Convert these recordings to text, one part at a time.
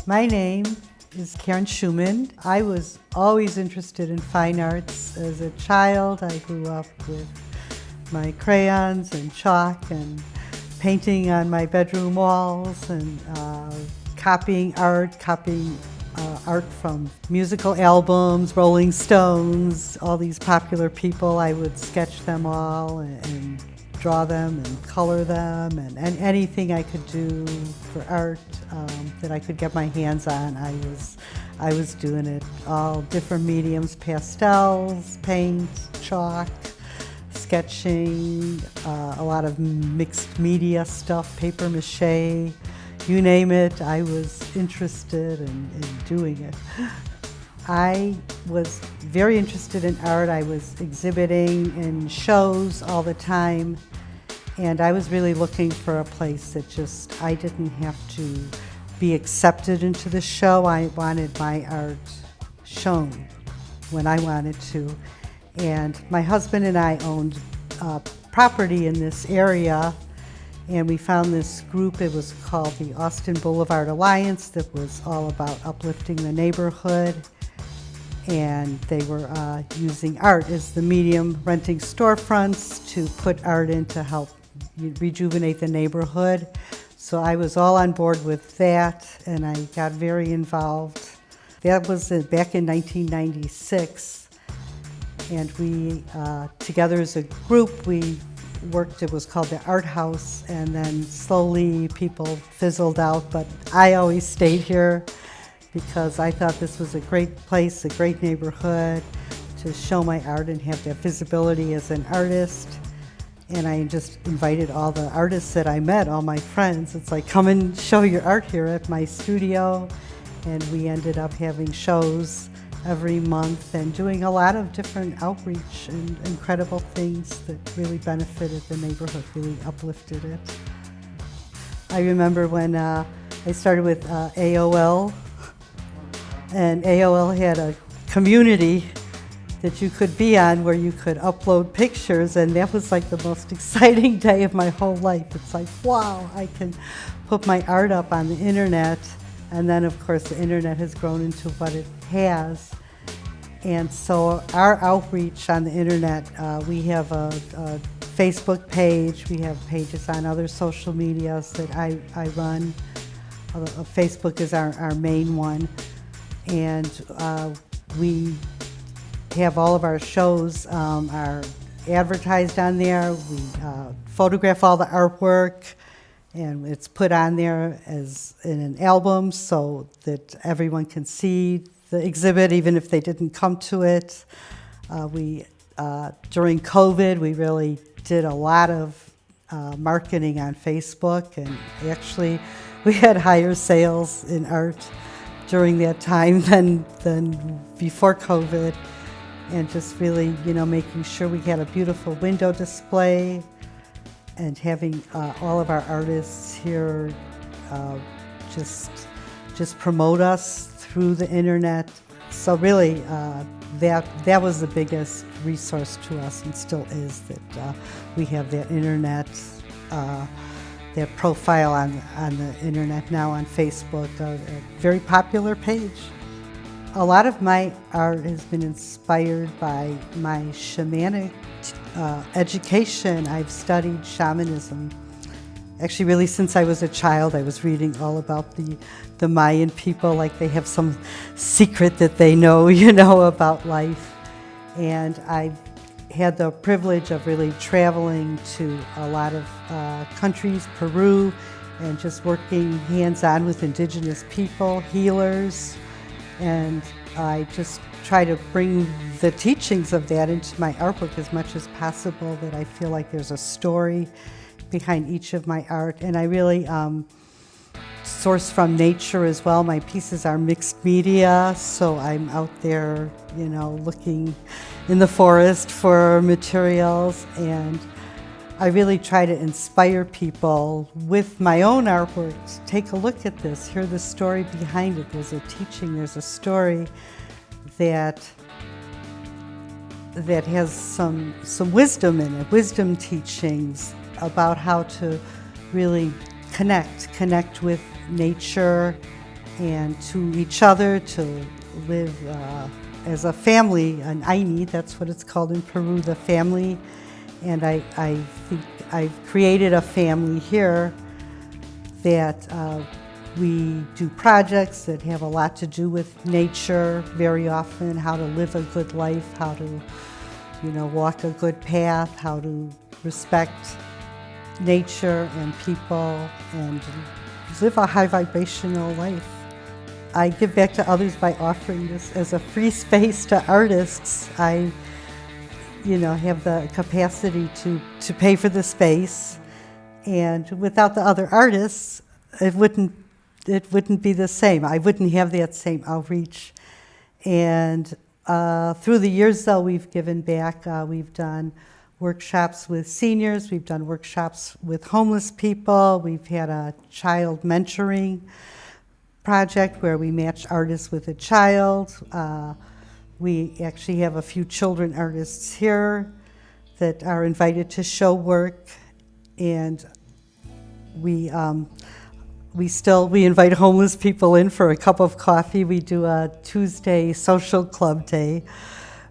My name is Karen Schuman. I was always interested in fine arts. As a child, I grew up with my crayons and chalk and painting on my bedroom walls and copying art from musical albums, Rolling Stones, all these popular people. I would sketch them all and draw them and color them, and anything I could do for art that I could get my hands on, I was doing it. All different mediums: pastels, paint, chalk, sketching, a lot of mixed media stuff, paper mache, you name it. I was interested in doing it. I was very interested in art. I was exhibiting in shows all the time, and I was really looking for a place that I didn't have to be accepted into the show. I wanted my art shown when I wanted to. And my husband and I owned property in this area, and we found this group. It was called the Austin Boulevard Alliance, that was all about uplifting the neighborhood. And they were using art as the medium, renting storefronts to put art in to help rejuvenate the neighborhood. So I was all on board with that, and I got very involved. That was back in 1996, and we, together as a group, we worked. It was called the Art House, and then slowly people fizzled out, but I always stayed here because I thought this was a great place, a great neighborhood to show my art and have that visibility as an artist. And I just invited all the artists that I met, all my friends. It's like, come and show your art here at my studio. And we ended up having shows every month and doing a lot of different outreach and incredible things that really benefited the neighborhood, really uplifted it. I remember when I started with AOL, and AOL had a community that you could be on where you could upload pictures, and that was like the most exciting day of my whole life. It's like, wow, I can put my art up on the internet. And then of course the internet has grown into what it has. And so our outreach on the internet, we have a Facebook page, we have pages on other social medias that I run. Facebook is our main one. And we have all of our shows are advertised on there. We photograph all the artwork, and it's put on there as in an album so that everyone can see the exhibit, even if they didn't come to it. During COVID, we really did a lot of marketing on Facebook, and actually we had higher sales in art during that time than before COVID. And just really, making sure we had a beautiful window display and having all of our artists here just promote us through the internet. So really, that was the biggest resource to us, and still is, that we have that internet, that profile on the internet now on Facebook, a very popular page. A lot of my art has been inspired by my shamanic education. I've studied shamanism. Actually, really since I was a child, I was reading all about the Mayan people, like they have some secret that they know, about life. And I've had the privilege of really traveling to a lot of countries, Peru, and just working hands-on with indigenous people, healers. And I just try to bring the teachings of that into my artwork as much as possible, that I feel like there's a story behind each of my art. And I really source from nature as well. My pieces are mixed media, so I'm out there, looking in the forest for materials, and I really try to inspire people with my own artwork. Take a look at this, hear the story behind it. There's a teaching, there's a story that has some wisdom in it, wisdom teachings about how to really connect with nature and to each other, to live as a family, an Aini, that's what it's called in Peru, the family. And I think I've created a family here that we do projects that have a lot to do with nature very often, how to live a good life, how to, walk a good path, how to respect nature and people and live a high vibrational life. I give back to others by offering this as a free space to artists. I, have the capacity to pay for the space, and without the other artists, it wouldn't be the same. I wouldn't have that same outreach. And through the years, though, we've given back. We've done workshops with seniors. We've done workshops with homeless people. We've had a child mentoring project where we match artists with a child. We actually have a few children artists here that are invited to show work, and we invite homeless people in for a cup of coffee. We do a Tuesday social club day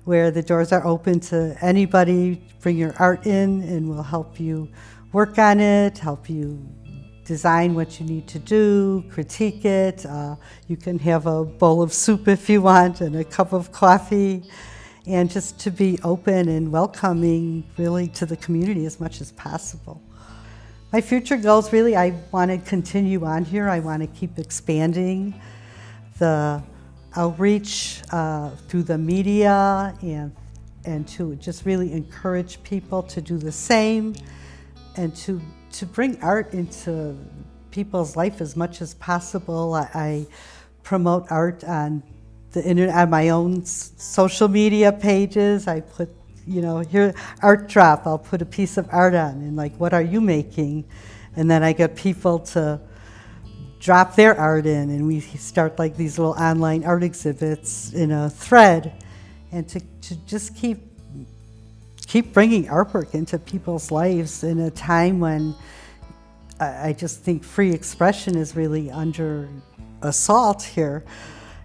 where the doors are open to anybody. Bring your art in and we'll help you work on it, help you design what you need to do, critique it. You can have a bowl of soup if you want and a cup of coffee, and just to be open and welcoming really to the community as much as possible. My future goals, really, I want to continue on here. I want to keep expanding the outreach through the media and to just really encourage people to do the same and to bring art into people's life as much as possible. I promote art on the internet, on my own social media pages. I put, here, art drop, I'll put a piece of art on and what are you making? And then I get people to drop their art in, and we start these little online art exhibits in a thread, and to just keep bringing artwork into people's lives in a time when I just think free expression is really under assault here,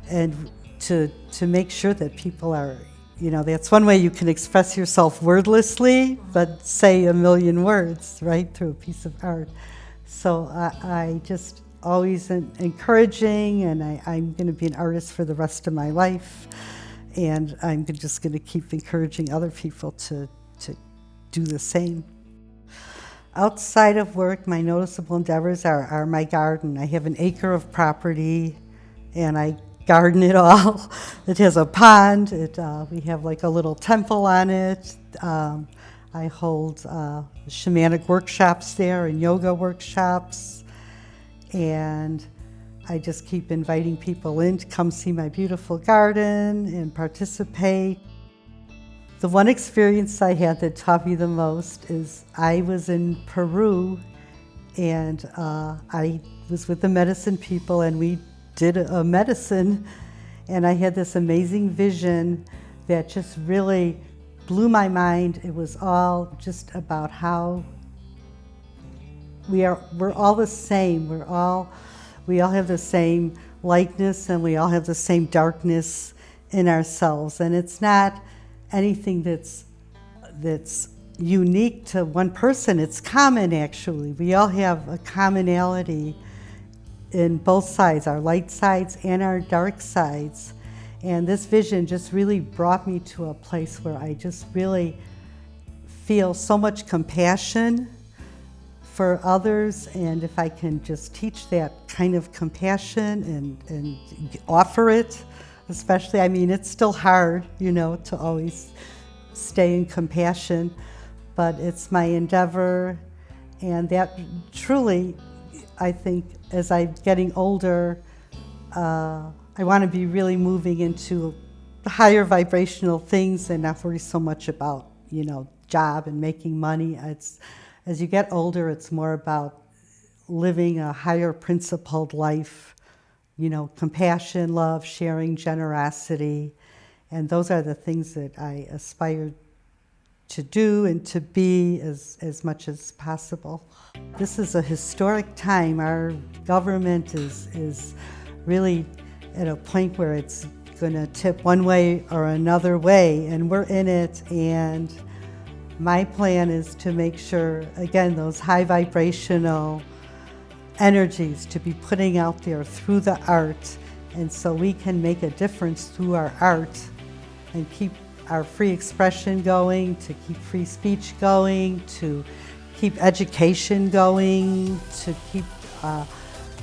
and to make sure that people are, that's one way you can express yourself wordlessly, but say a million words, right, through a piece of art. So I just always encouraging, and I'm going to be an artist for the rest of my life, and I'm just going to keep encouraging other people to do the same. Outside of work, my noticeable endeavors are my garden. I have an acre of property, and I garden it all. It has a pond. We have a little temple on it. I hold shamanic workshops there and yoga workshops, and I just keep inviting people in to come see my beautiful garden and participate. The one experience I had that taught me the most is I was in Peru, and I was with the medicine people, and we did a medicine, and I had this amazing vision that just really blew my mind. It was all just about how we're all the same. We all have the same likeness, and we all have the same darkness in ourselves, and it's not anything that's unique to one person. It's common, actually. We all have a commonality in both sides, our light sides and our dark sides. And this vision just really brought me to a place where I just really feel so much compassion for others, and if I can just teach that kind of compassion and offer it, especially, it's still hard, to always stay in compassion, but it's my endeavor, and that truly, I think, as I'm getting older, I want to be really moving into higher vibrational things and not worry so much about, job and making money. As you get older, it's more about living a higher principled life, compassion, love, sharing, generosity. And those are the things that I aspire to do and to be as much as possible. This is a historic time. Our government is really at a point where it's going to tip one way or another way, and we're in it. And my plan is to make sure, again, those high vibrational energies to be putting out there through the art, and so we can make a difference through our art and keep our free expression going, to keep free speech going, to keep education going, to keep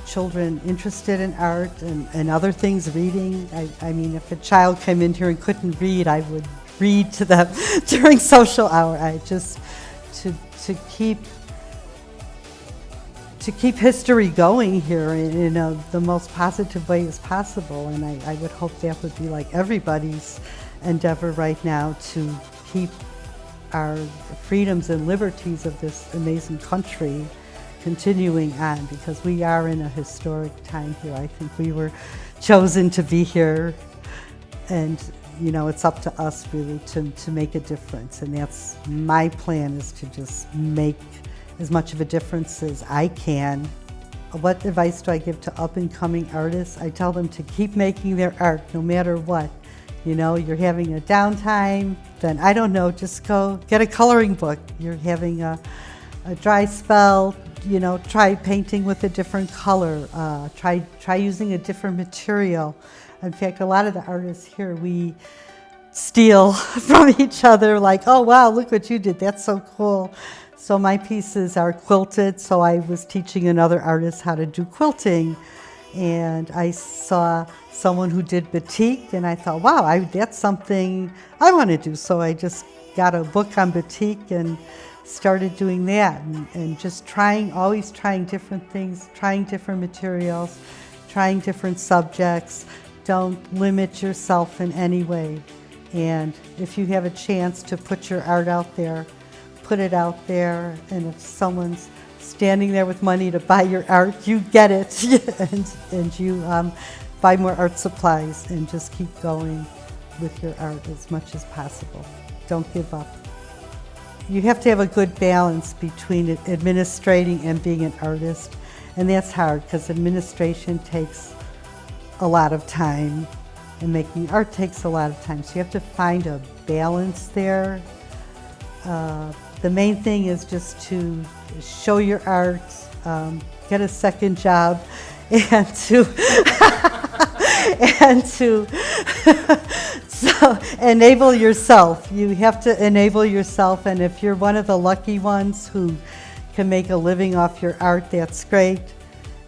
children interested in art and other things, reading. I mean, if a child came in here and couldn't read, I would read to them during social hour. I just, to keep history going here in the most positive way as possible. And I would hope that would be like everybody's endeavor right now, to keep our freedoms and liberties of this amazing country continuing on, because we are in a historic time here. I think we were chosen to be here, and it's up to us really to make a difference. And that's my plan, is to just make as much of a difference as I can. What advice do I give to up-and-coming artists? I tell them to keep making their art no matter what. You're having a downtime, then I don't know, just go get a coloring book. You're having a dry spell, try painting with a different color, try using a different material. In fact, a lot of the artists here, we steal from each other, like, oh wow, look what you did, that's so cool. So my pieces are quilted, so I was teaching another artist how to do quilting, and I saw someone who did batik, and I thought, wow, that's something I want to do. So I just got a book on batik and started doing that, and just always trying different things, trying different materials, trying different subjects. Don't limit yourself in any way. And if you have a chance to put your art out there, put it out there. And if someone's standing there with money to buy your art, you get it. and you buy more art supplies, and just keep going with your art as much as possible. Don't give up. You have to have a good balance between administrating and being an artist. And that's hard, because administration takes a lot of time, and making art takes a lot of time. So you have to find a balance there. The main thing is just to show your art, get a second job, and to so enable yourself. You have to enable yourself, and if you're one of the lucky ones who can make a living off your art, that's great.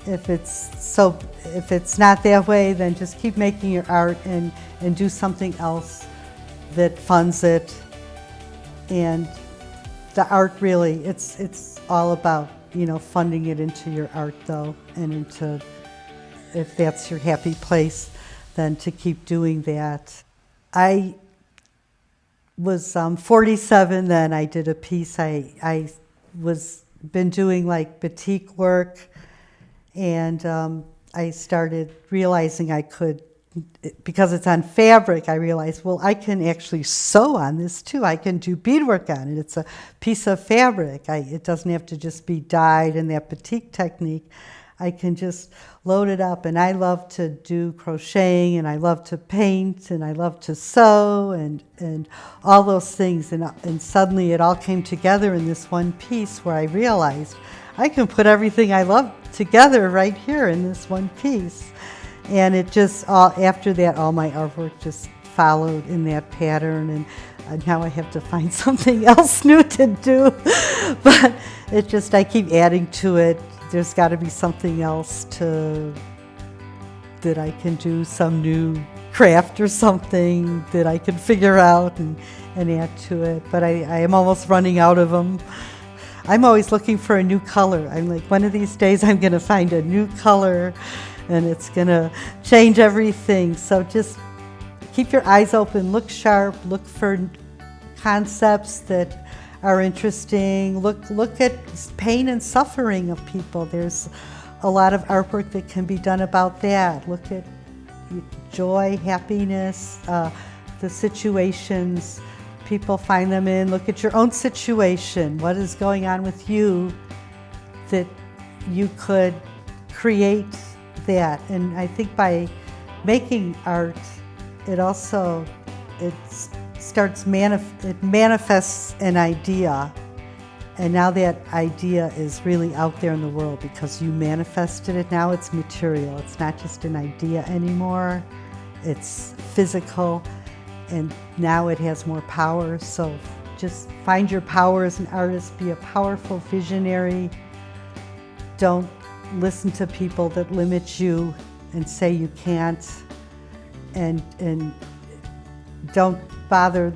If it's not that way, then just keep making your art and do something else that funds it. And the art, really, it's all about funding it into your art, though, and into, if that's your happy place, then to keep doing that. I was 47 then. I did a piece. I was been doing like batik work, and I started realizing I could, because it's on fabric, I realized, well, I can actually sew on this too. I can do beadwork on it. It's a piece of fabric. It doesn't have to just be dyed in that batik technique. I can just load it up, and I love to do crocheting, and I love to paint, and I love to sew, and all those things. And suddenly it all came together in this one piece where I realized I can put everything I love together right here in this one piece. And it just, after that, all my artwork just followed in that pattern, and now I have to find something else new to do. But it just, I keep adding to it. There's got to be something else that I can do, some new craft or something that I can figure out and add to it. But I am almost running out of them. I'm always looking for a new color. I'm like, one of these days I'm going to find a new color, and it's going to change everything. So just keep your eyes open, look sharp, look for concepts that are interesting. Look at pain and suffering of people. There's a lot of artwork that can be done about that. Look at joy, happiness, the situations people find them in. Look at your own situation. What is going on with you that you could create that. And I think by making art, it also, it manifests an idea. And now that idea is really out there in the world because you manifested it. Now it's material. It's not just an idea anymore. It's physical. And now it has more power. So just find your power as an artist. Be a powerful visionary. Don't listen to people that limit you and say you can't. And don't bother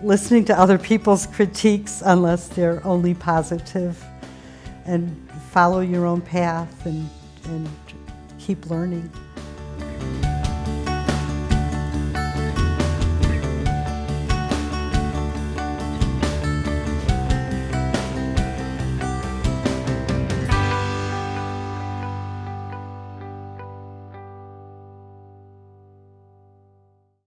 listening to other people's critiques unless they're only positive, and follow your own path and keep learning.